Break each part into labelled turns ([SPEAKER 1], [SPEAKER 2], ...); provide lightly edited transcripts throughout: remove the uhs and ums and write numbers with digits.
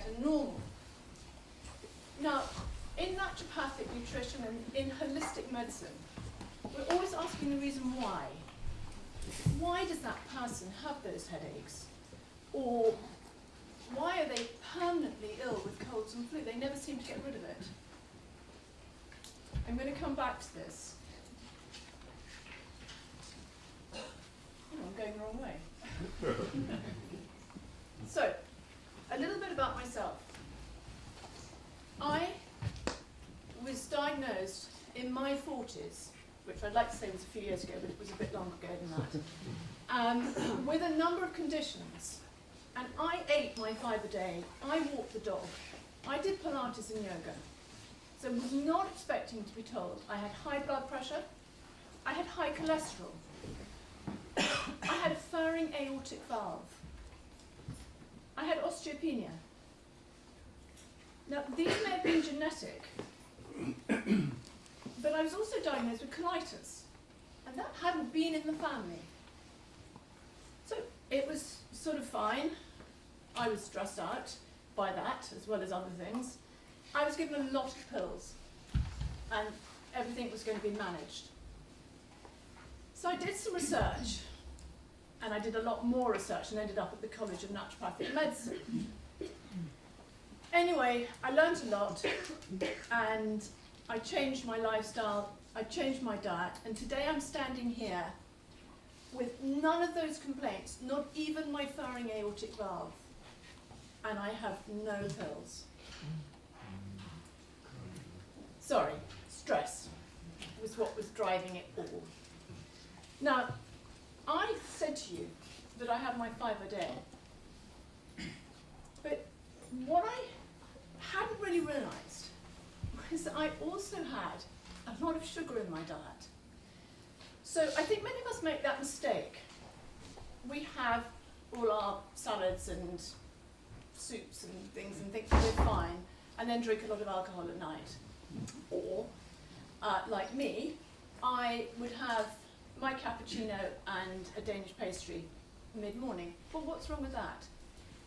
[SPEAKER 1] and normal. Now, in naturopathic nutrition and in holistic medicine, we're always asking the reason why. Why does that person have those headaches? Or why are they permanently ill with colds and flu? They never seem to get rid of it. I'm going to come back to this. Oh, I'm going the wrong way. So, a little bit about myself. I was diagnosed in my 40s, which I'd like to say was a few years ago, but it was a bit longer ago than that, with a number of conditions. And I ate my 5 a day, I walked the dog, I did Pilates and yoga. So I was not expecting to be told I had high blood pressure, I had high cholesterol, I had a furring aortic valve, I had osteopenia. Now, these may have been genetic, but I was also diagnosed with colitis, and that hadn't been in the family. So it was sort of fine. I was stressed out by that, as well as other things. I was given a lot of pills, and everything was going to be managed. So I did some research, and I did a lot more research and ended up at the College of Naturopathic Medicine. Anyway, I learned a lot, and I changed my lifestyle, I changed my diet, and today I'm standing here with none of those complaints, not even my furring aortic valve, and I have no pills. Sorry, stress was what was driving it all. Now, I said to you that I had my 5 a day, but what I hadn't really realised was that I also had a lot of sugar in my diet. So I think many of us make that mistake. We have all our salads and soups and things and think we're fine, and then drink a lot of alcohol at night. Or, like me, I would have my cappuccino and a Danish pastry mid-morning. Well, what's wrong with that?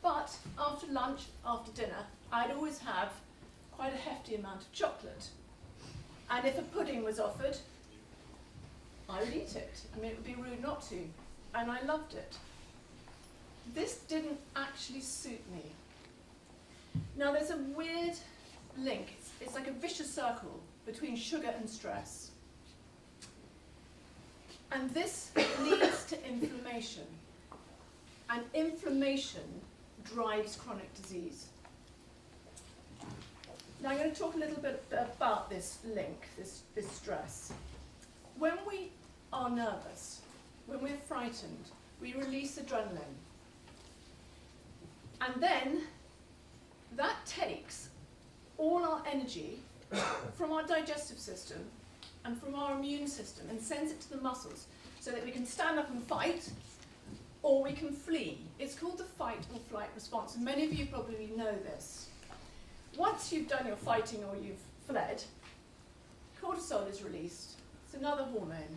[SPEAKER 1] But after lunch, after dinner, I'd always have quite a hefty amount of chocolate. And if a pudding was offered, I would eat it. I mean, it would be rude not to. And I loved it. This didn't actually suit me. Now, there's a weird link. It's like a vicious circle between sugar and stress. And this leads to inflammation. And inflammation drives chronic disease. Now I'm going to talk a little bit about this link, this stress. When we are nervous, when we're frightened, we release adrenaline. And then that takes all our energy from our digestive system and from our immune system and sends it to the muscles so that we can stand up and fight, or we can flee. It's called the fight or flight response, and many of you probably know this. Once you've done your fighting or you've fled, cortisol is released. It's another hormone,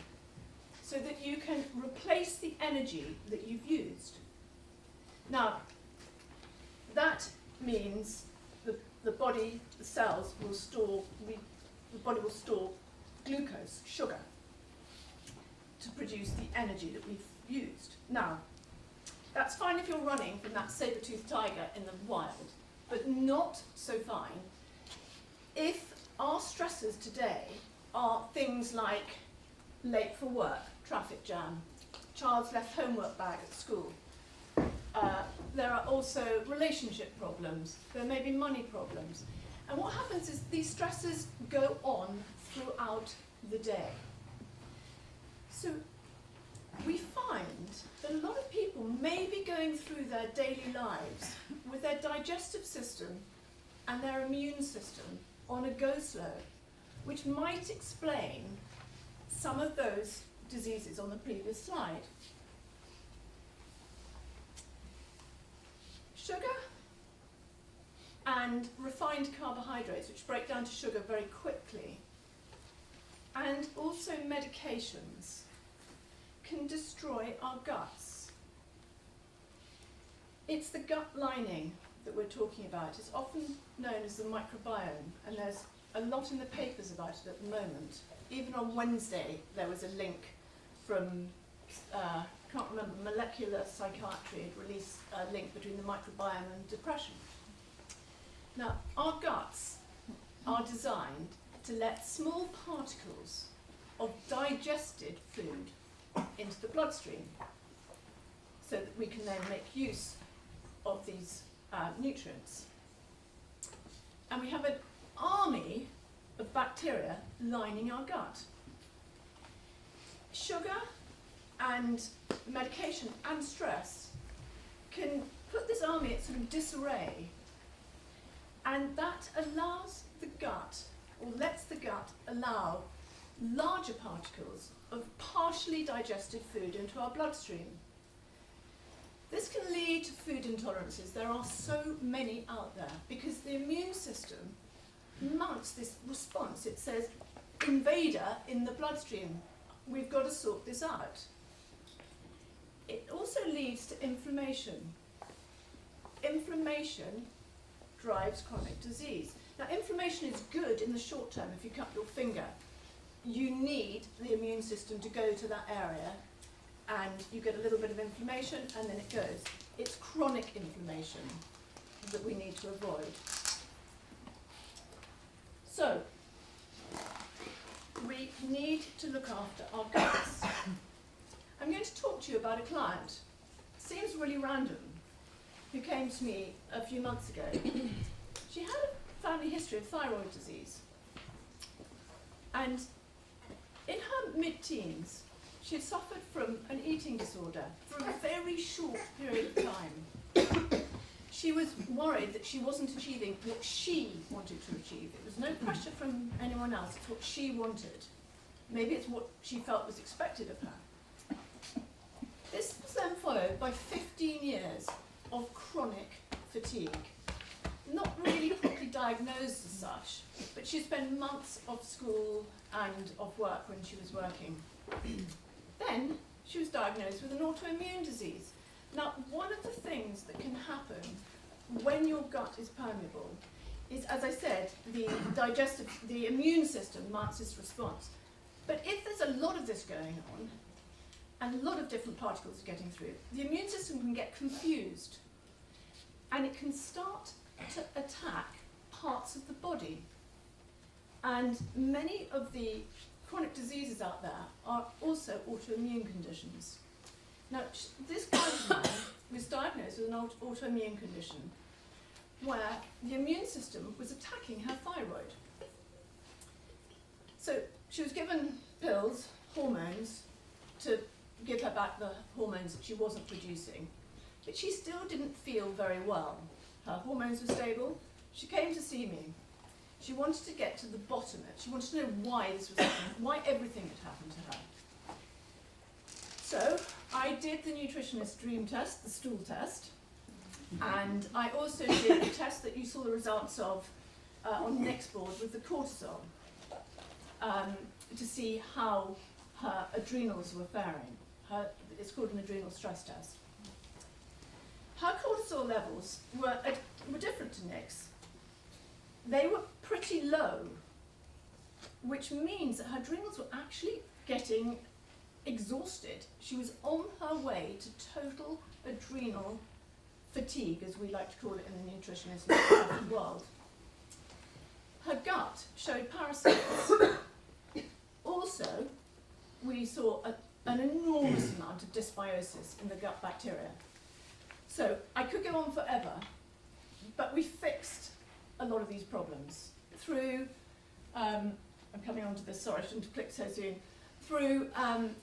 [SPEAKER 1] so that you can replace the energy that you've used. Now, that means the body, the cells will store, the body will store glucose, sugar, to produce the energy that we've used. Now, that's fine if you're running from that saber-toothed tiger in the wild, but not so fine if our stressors today are things like late for work, traffic jam, child's left homework bag at school. There are also relationship problems, there may be money problems. And what happens is these stressors go on throughout the day. So we find that a lot of people may be going through their daily lives with their digestive system and their immune system on a go slow, which might explain some of those diseases on the previous slide. Sugar and refined carbohydrates, which break down to sugar very quickly, and also medications, can destroy our guts. It's the gut lining that we're talking about is often known as the microbiome, and there's a lot in the papers about it at the moment. Even on Wednesday there was a link from, can't remember, Molecular Psychiatry had released a link between the microbiome and depression. Now, our guts are designed to let small particles of digested food into the bloodstream so that we can then make use of these nutrients. And we have an army of bacteria lining our gut. Sugar and medication and stress can put this army at sort of disarray, and that allows the gut, or lets the gut allow larger particles of partially digested food into our bloodstream. This can lead to food intolerances. There are so many out there because the immune system mounts this response. It says, invader in the bloodstream, we've got to sort this out. It also leads to inflammation. Inflammation drives chronic disease. Now, inflammation is good in the short term. If you cut your finger, you need the immune system to go to that area, and you get a little bit of inflammation and then it goes. It's chronic inflammation that we need to avoid. So, we need to look after our guts. I'm going to talk to you about a client, seems really random, who came to me a few months ago. She had a family history of thyroid disease, and in her mid-teens, she had suffered from an eating disorder for a very short period of time. She was worried that she wasn't achieving what she wanted to achieve. It was no pressure from anyone else, it's what she wanted. Maybe it's what she felt was expected of her. This was then followed by 15 years of chronic fatigue. Not really properly diagnosed as such, but she spent months off school and off work when she was working. Then she was diagnosed with an autoimmune disease. Now, one of the things that can happen when your gut is permeable is, as I said, the immune system mounts this response. But if there's a lot of this going on, and a lot of different particles are getting through, the immune system can get confused, and it can start to attack parts of the body. And many of the chronic diseases out there are also autoimmune conditions. Now, this client was diagnosed with an autoimmune condition where the immune system was attacking her thyroid. So she was given pills, hormones, to give her back the hormones that she wasn't producing, but she still didn't feel very well. Her hormones were stable. She came to see me. She wanted to get to the bottom of it. She wanted to know why this was happening, why everything had happened to her. So I did the nutritionist dream test, the stool test, and I also did the test that you saw the results of on next board with the cortisol, to see how her adrenals were faring. It's called an adrenal stress test. Her cortisol levels were different to Nick's. They were pretty low, which means that her adrenals were actually getting exhausted. She was on her way to total adrenal fatigue, as we like to call it in the nutritionist world. Her gut showed parasites. Also, we saw an enormous amount of dysbiosis in the gut bacteria. So I could go on forever, but we fixed a lot of these problems through, I'm coming on to this, sorry, I shouldn't have clicked so soon, through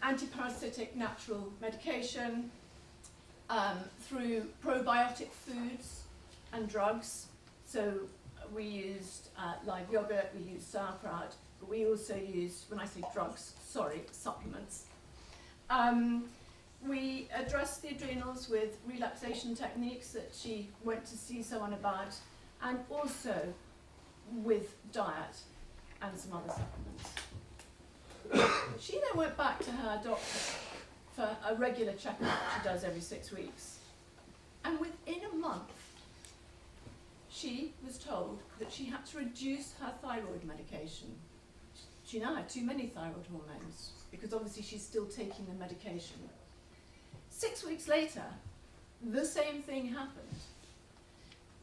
[SPEAKER 1] antiparasitic natural medication, through probiotic foods and drugs. So we used live yogurt, we used sauerkraut, but we also used, when I say drugs, sorry, supplements. We addressed the adrenals with relaxation techniques that she went to see someone about, and also with diet and some other supplements. She then went back to her doctor for a regular checkup she does every 6 weeks. And within a month, she was told that she had to reduce her thyroid medication. She now had too many thyroid hormones because obviously she's still taking the medication. 6 weeks later, the same thing happened.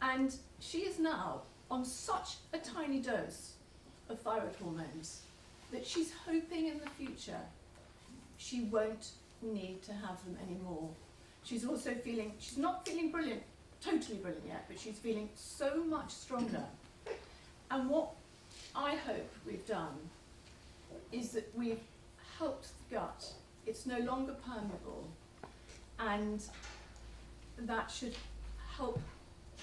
[SPEAKER 1] And she is now on such a tiny dose of thyroid hormones that she's hoping in the future she won't need to have them anymore. She's also feeling, she's not feeling brilliant, totally brilliant yet, but she's feeling so much stronger. And what I hope we've done is that we've helped the gut. It's no longer permeable, and that should help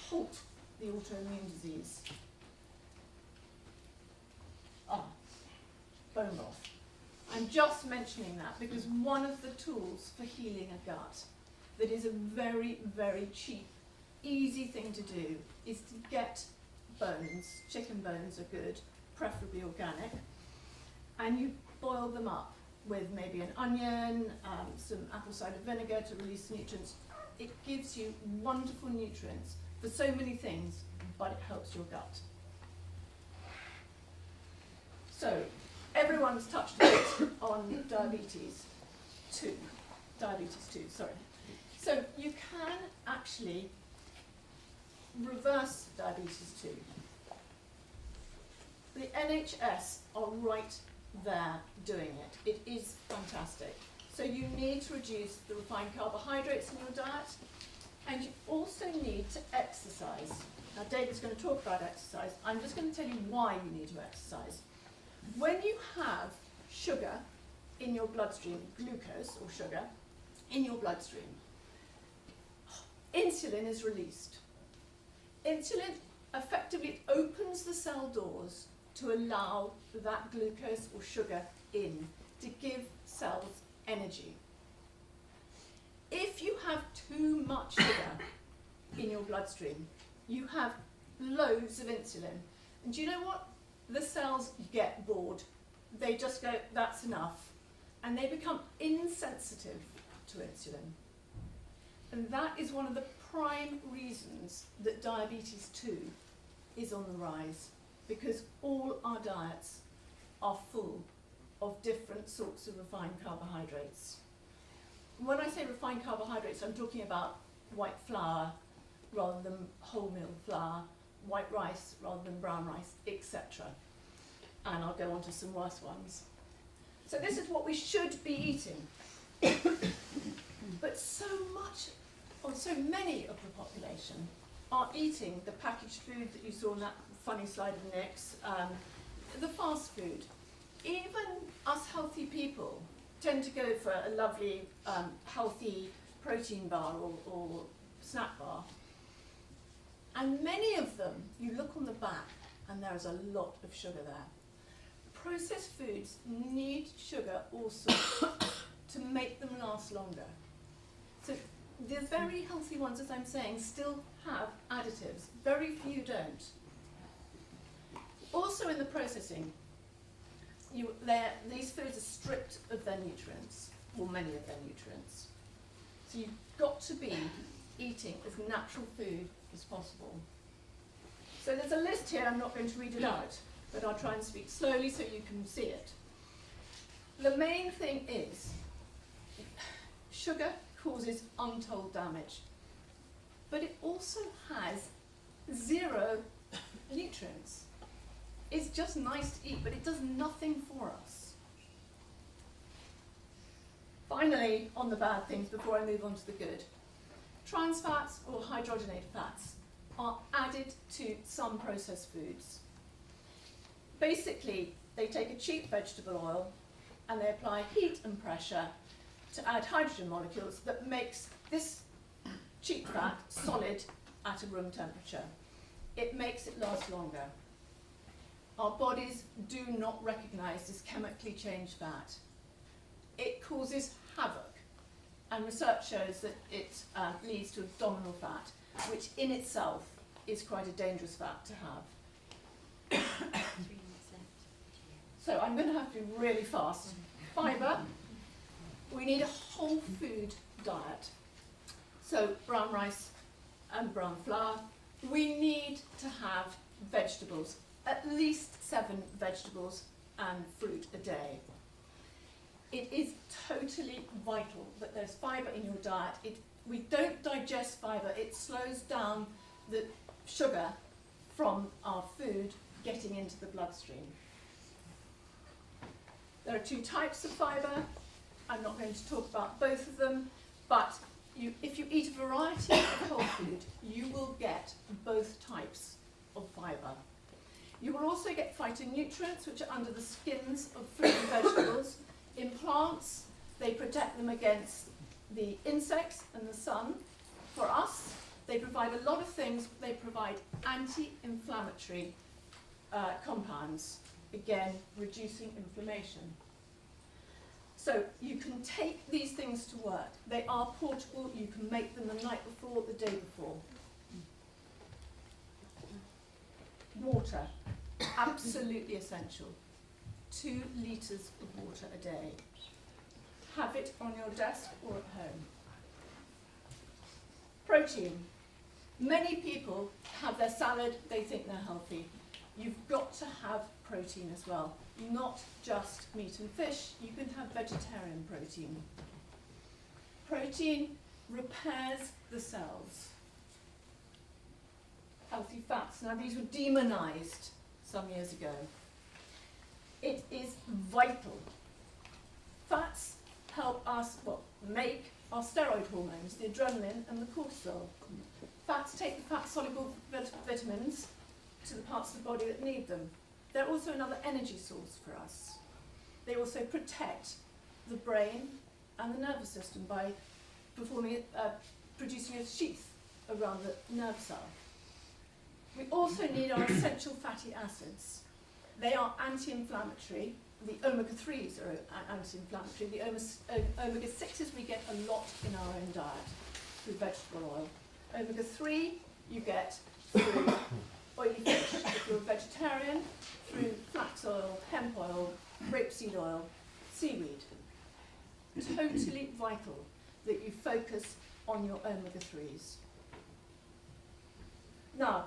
[SPEAKER 1] halt the autoimmune disease. Bone broth. I'm just mentioning that because one of the tools for healing a gut that is a very, very cheap, easy thing to do is to get bones. Chicken bones are good, preferably organic, and you boil them up with maybe an onion, some apple cider vinegar to release nutrients. It gives you wonderful nutrients for so many things, but it helps your gut. So, everyone's touched a bit on diabetes 2, sorry. So you can actually reverse diabetes 2. The NHS are right there doing it. It is fantastic. So you need to reduce the refined carbohydrates in your diet, and you also need to exercise. Now David's going to talk about exercise. I'm just going to tell you why you need to exercise. When you have sugar in your bloodstream, glucose or sugar in your bloodstream, insulin is released. Insulin effectively opens the cell doors to allow that glucose or sugar in to give cells energy. If you have too much sugar in your bloodstream, you have loads of insulin. And do you know what? The cells get bored. They just go, that's enough. And they become insensitive to insulin. And that is one of the prime reasons that diabetes 2 is on the rise, because all our diets are full of different sorts of refined carbohydrates. When I say refined carbohydrates, I'm talking about white flour rather than wholemeal flour, white rice rather than brown rice, etc. And I'll go on to some worse ones. So this is what we should be eating. But so much, or so many of the population are eating the packaged food that you saw in that funny slide of Nick's, the fast food. Even us healthy people tend to go for a lovely healthy protein bar or snack bar. And many of them, you look on the back and there is a lot of sugar there. Processed foods need sugar also to make them last longer. So the very healthy ones, as I'm saying, still have additives. Very few don't. Also in the processing, these foods are stripped of their nutrients, or many of their nutrients. So you've got to be eating as natural food as possible. So there's a list here, I'm not going to read it out, but I'll try and speak slowly so you can see it. The main thing is, sugar causes untold damage, but it also has 0 nutrients. It's just nice to eat, but it does nothing for us. Finally, on the bad things, before I move on to the good, trans fats or hydrogenated fats are added to some processed foods. Basically, they take a cheap vegetable oil and they apply heat and pressure to add hydrogen molecules that makes this cheap fat solid at a room temperature. It makes it last longer. Our bodies do not recognise this chemically changed fat. It causes havoc, and research shows that it leads to abdominal fat, which in itself is quite a dangerous fat to have. So I'm going to have to be really fast. Fibre. We need a whole food diet. So brown rice and brown flour, we need to have vegetables, at least 7 vegetables and fruit a day. It is totally vital that there's fibre in your diet. We don't digest fibre, it slows down the sugar from our food getting into the bloodstream. There are 2 types of fibre. I'm not going to talk about both of them, but if you eat a variety of whole food, you will get both types of fibre. You will also get phytonutrients, which are under the skins of fruit and vegetables. In plants, they protect them against the insects and the sun. For us, they provide a lot of things. They provide anti-inflammatory compounds, again, reducing inflammation. So you can take these things to work. They are portable. You can make them the night before, the day before. Water, absolutely essential. 2 litres of water a day. Have it on your desk or at home. Protein. Many people have their salad, they think they're healthy. You've got to have protein as well. Not just meat and fish, you can have vegetarian protein. Protein repairs the cells. Healthy fats. Now these were demonized some years ago. It is vital. Fats help us, make our steroid hormones, the adrenaline and the cortisol. Fats take the fat-soluble vitamins to the parts of the body that need them. They're also another energy source for us. They also protect the brain and the nervous system by producing a sheath around the nerve cell. We also need our essential fatty acids. They are anti-inflammatory. The omega-3s are anti-inflammatory. The omega-6s we get a lot in our own diet through vegetable oil. Omega-3 you get through oily fish, if you're a vegetarian, through flax oil, hemp oil, rapeseed oil, seaweed. Totally vital that you focus on your omega-3s. Now,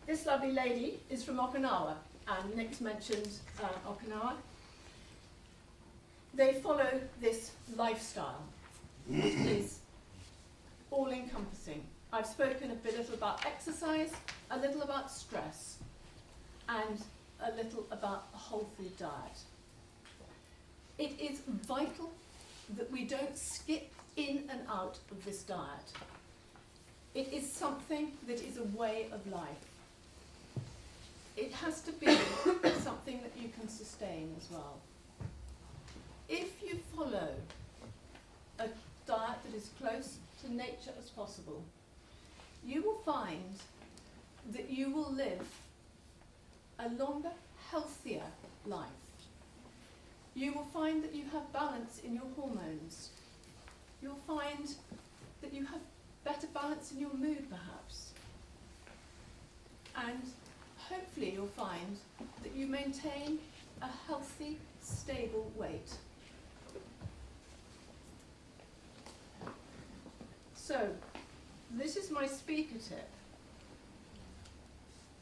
[SPEAKER 1] this lovely lady is from Okinawa, and Nick's mentioned Okinawa. They follow this lifestyle. It is all-encompassing. I've spoken a little about exercise, a little about stress, and a little about a whole food diet. It is vital that we don't skip in and out of this diet. It is something that is a way of life. It has to be something that you can sustain as well. If you follow a diet that is close to nature as possible, you will find that you will live a longer, healthier life. You will find that you have balance in your hormones. You'll find that you have better balance in your mood, perhaps. And hopefully you'll find that you maintain a healthy, stable weight. So, this is my speaker tip.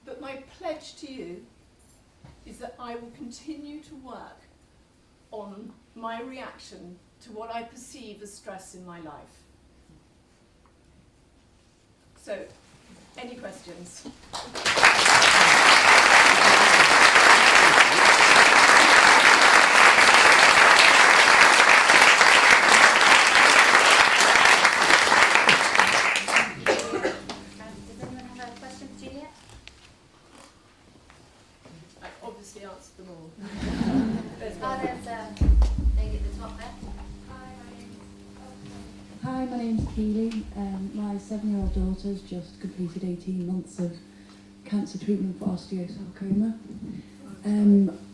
[SPEAKER 1] But my pledge to you is that I will continue to work on my reaction to what I perceive as stress in my life. So, any questions?
[SPEAKER 2] Does anyone have a question for Juliet?
[SPEAKER 1] I obviously answered them all.
[SPEAKER 2] There's a lady at the top there.
[SPEAKER 3] Hi, my name's Keely. My 7-year-old daughter's just completed 18 months of cancer treatment for osteosarcoma.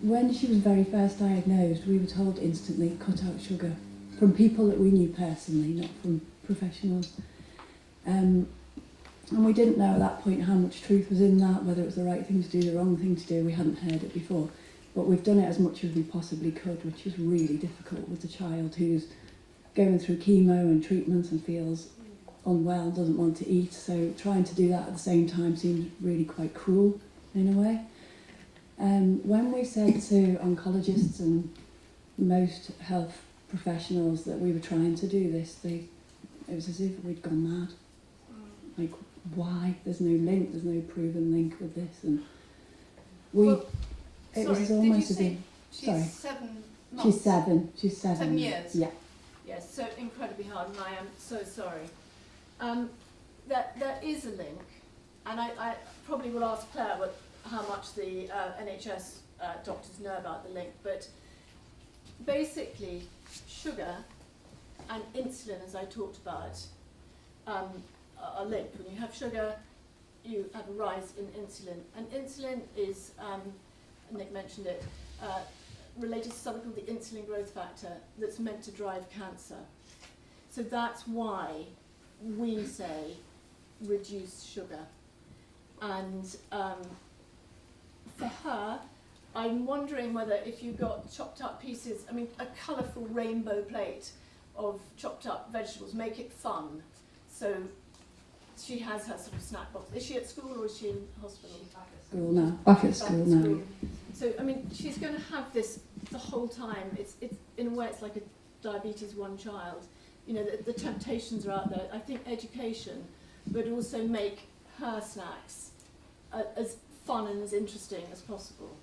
[SPEAKER 3] When she was very first diagnosed, we were told instantly, cut out sugar, from people that we knew personally, not from professionals. And we didn't know at that point how much truth was in that, whether it was the right thing to do, the wrong thing to do. We hadn't heard it before. But we've done it as much as we possibly could, which is really difficult with a child who's going through chemo and treatments and feels unwell, doesn't want to eat, so trying to do that at the same time seems really quite cruel in a way. When we said to oncologists and most health professionals that we were trying to do this, it was as if we'd gone mad. Like, why? There's no link, there's no proven link with this. And it was almost as if...
[SPEAKER 1] She's 7 months?
[SPEAKER 3] She's 7. She's 7.
[SPEAKER 1] 7 years?
[SPEAKER 3] Yeah.
[SPEAKER 1] Yes, so incredibly hard, and I am so sorry. There is a link, and I probably will ask Claire how much the NHS doctors know about the link, but basically sugar and insulin, as I talked about, are linked. When you have sugar, you have a rise in insulin, and insulin is, Nick mentioned it, related to something called the insulin growth factor that's meant to drive cancer. So that's why we say reduce sugar. And for her, I'm wondering whether if you got chopped up pieces, I mean, a colourful rainbow plate of chopped up vegetables, make it fun. So she has her sort of snack box. Is she at school or is she in hospital?
[SPEAKER 3] School now. Back at school now.
[SPEAKER 1] So, I mean, she's going to have this the whole time. It's in a way, it's like a diabetes one child. You know, the temptations are out there. I think education, but also make her snacks as fun and as interesting as possible.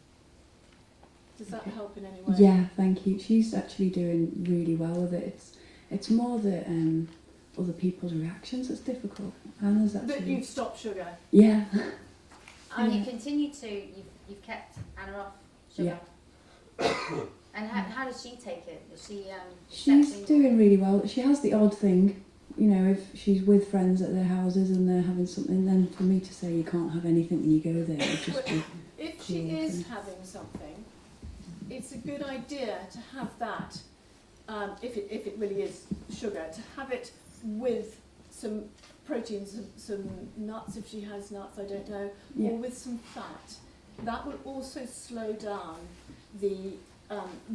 [SPEAKER 1] Does that help in any way?
[SPEAKER 3] Yeah, thank you. She's actually doing really well with it. It's more the other people's reactions that's difficult. Anna's actually...
[SPEAKER 1] But you've stopped sugar.
[SPEAKER 3] Yeah.
[SPEAKER 2] And you continue to, you've kept Anna off sugar.
[SPEAKER 3] Yeah.
[SPEAKER 2] And how does she take it? Is she
[SPEAKER 3] She's doing really well. She has the odd thing, you know, if she's with friends at their houses and they're having something, then for me to say you can't have anything when you go there, would just be
[SPEAKER 1] if she is having something, it's a good idea to have that, if it really is sugar, to have it with some protein, some nuts if she has nuts, I don't know,
[SPEAKER 3] Yeah.
[SPEAKER 1] or with some fat. That will also slow down the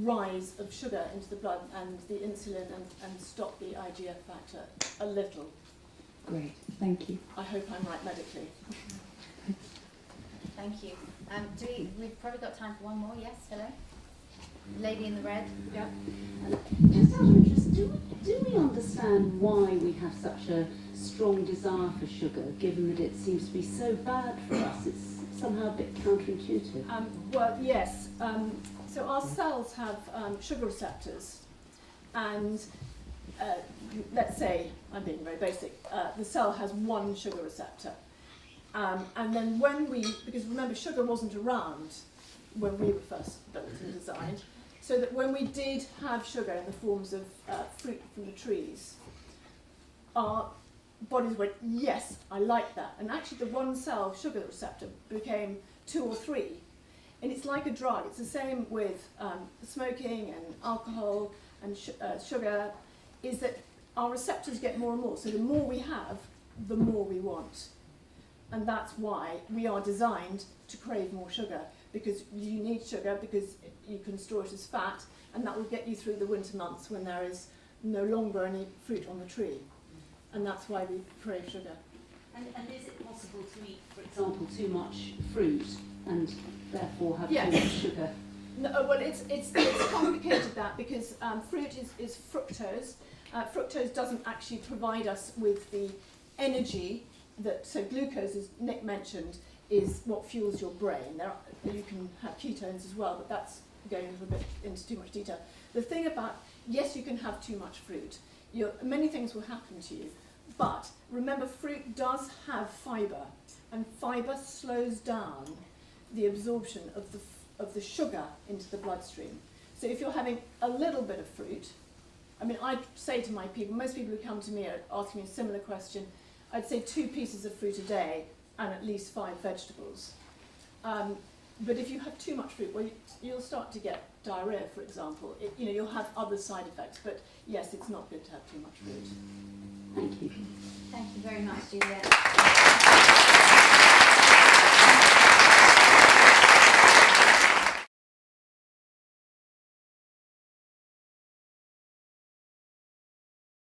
[SPEAKER 1] rise of sugar into the blood and the insulin and stop the IGF factor a little.
[SPEAKER 3] great. Thank you.
[SPEAKER 1] I hope I'm right medically.
[SPEAKER 2] Thank you. We've probably got time for one more. Yes, hello? Lady in the red.
[SPEAKER 1] Yeah.
[SPEAKER 4] Just out of interest, do we understand why we have such a strong desire for sugar, given that it seems to be so bad for us? It's somehow a bit counterintuitive.
[SPEAKER 1] Well, yes. So our cells have sugar receptors, and let's say, I'm being very basic, the cell has one sugar receptor. And then because remember, sugar wasn't around when we were first built and designed, so that when we did have sugar in the forms of fruit from the trees, our bodies went, yes, I like that. And actually the one cell sugar receptor became 2 or 3. And it's like a drug. It's the same with smoking and alcohol and sugar, is that our receptors get more and more. So the more we have, the more we want. And that's why we are designed to crave more sugar, because you need sugar because you can store it as fat, and that will get you through the winter months when there is no longer any fruit on the tree. And that's why we crave sugar.
[SPEAKER 4] And is it possible to eat, for example, too much fruit and therefore have too much sugar?
[SPEAKER 1] No, well, it's complicated that, because fruit is fructose. Fructose doesn't actually provide us with the energy so glucose, as Nick mentioned, is what fuels your brain. You can have ketones as well, but that's going a bit into too much detail. The thing about, yes, you can have too much fruit. Many things will happen to you, but remember, fruit does have fibre, and fibre slows down the absorption of the sugar into the bloodstream. So if you're having a little bit of fruit, I mean, I say to my people, most people who come to me are asking me a similar question, I'd say 2 pieces of fruit a day and at least 5 vegetables. But if you have too much fruit, well, you'll start to get diarrhea, for example. You'll have other side effects, but yes, it's not good to have too much fruit.
[SPEAKER 4] Thank you.
[SPEAKER 2] Thank you very much, Juliet.